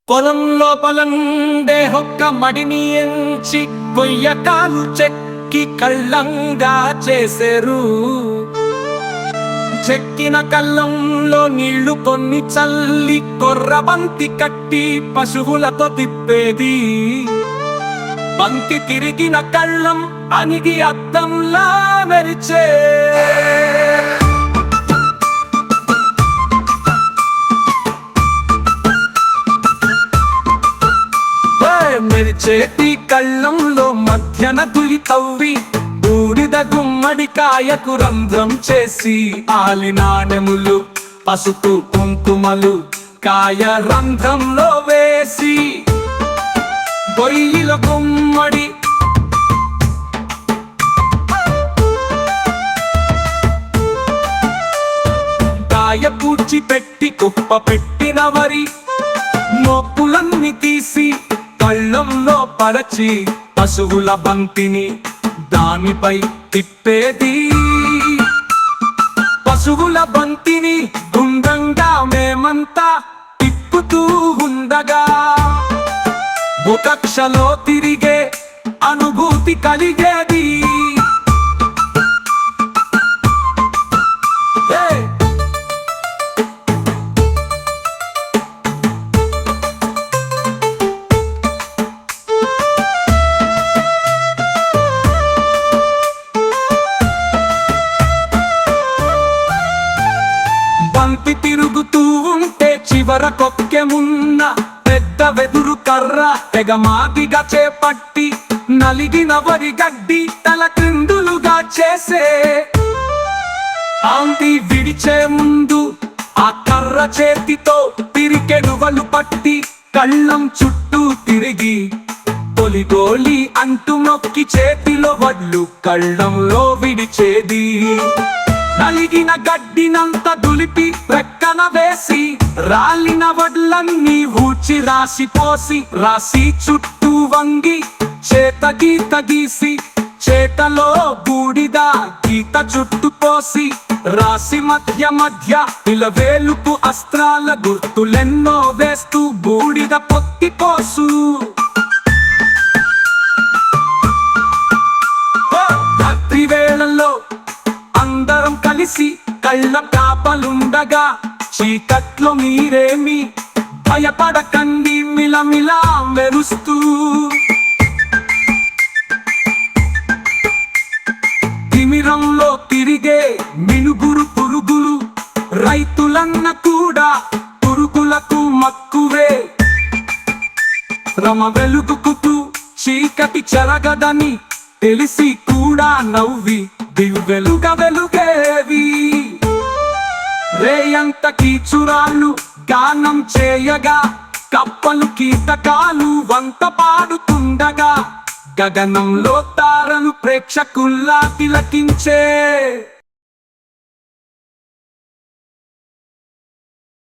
పొలం లోపలండే ఒక్క మడిని ఎంచి కొయ్యకాలు చెక్కి కళ్ళంగా చేసేరు. చెక్కిన కళ్ళంలో నీళ్లు కొన్ని చల్లి కొర్రబంతి కట్టి పశువులతో తిప్పేది. బంతి తిరిగిన కళ్ళం అనిగి అద్దంలా మెరిచే. మెరిచేటి కళ్ళంలో మధ్యన దులి తవ్వి బూడిద గుమ్మడికాయకు రంధ్రం చేసి ఆలి నాణెములు పసుపు కుంకుమలు కాయ రంధ్రంలో వేసి పొయ్యిలో గుమ్మడి కాయ పూడ్చి పెట్టి కుప్ప పెట్టిన వరి మోపులన్నీ తీసి కళ్ళంలో పరచి పశువుల బంతిని దానిపై తిప్పేది. పశువుల బంతిని గుండ్రంగా మేమంతా తిప్పుతూ ఉండగా బుకక్షలో తిరిగే అనుభూతి కలిగేది. బంతి తిరుగుతూ ఉంటే చివర కొక్కెమున్న పెద్ద వెదురు కర్ర తెగమాదిగా చేపట్టి నలిగిన వరి గడ్డి తల క్రిందులుగా చేసే. ఆంతి విడిచే ముందు ఆ కర్ర చేతితో పిరికెడువలు పట్టి కళ్ళం చుట్టూ తిరిగి తొలిగోలి అంటూ నొక్కి చేతిలో వడ్లు కళ్ళంలో విడిచేది. నలిగిన గడ్డినంత దులిపి రెక్కన వేసి రాలిన వడ్లన్నీ ఊచి రాసి పోసి రాసి చుట్టూ వంగి చేత గీత గీసి చేతలో బూడిద గీత చుట్టూ పోసి రాసి మధ్య మధ్య ఇలవేలుపు అస్త్రాల గుర్తులెన్నో వేస్తూ బూడిద పొత్తి పోసు. రాత్రి వేళల్లో అందరం కలిసి కళ్ళ కాపలుండగా చీకట్లో మీరేమి భయపడకండి మిలమిలా మెరుస్తూ. తిమిరంలో తిరిగే మినుగురు పురుగులు రైతులన్న కూడా పురుగులకు మక్కువే. రమ వెలుగుకుతూ చీకటి చెరగదని తెలిసి కూడా నవ్వి దివ్వెలుగా వెలుగేవి. రేయంత కీచురాళ్ళు గానం చేయగా కప్పలు కీటకాలు వంత పాడుతుండగా గగనంలో తారలు ప్రేక్షకుల్లా తిలకించే.